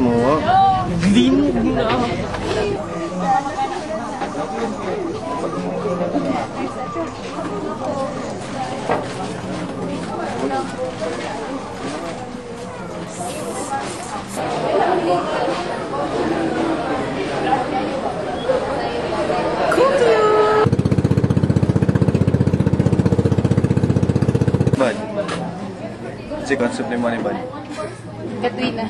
mo. Din na. Bad. Si concept ni mo ni Bad. Katrina.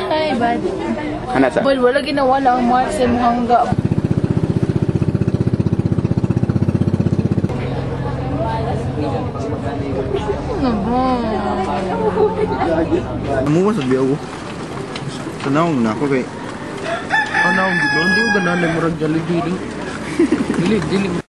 Ay, bad. Ano sa? Well, wala ginawa lang mark sa mukhang ga. Ano ba? Amo sa biyaw. Tanawang na ako kay. Tanawang gito, hindi ko ganahan na murag Jollibee. Dili.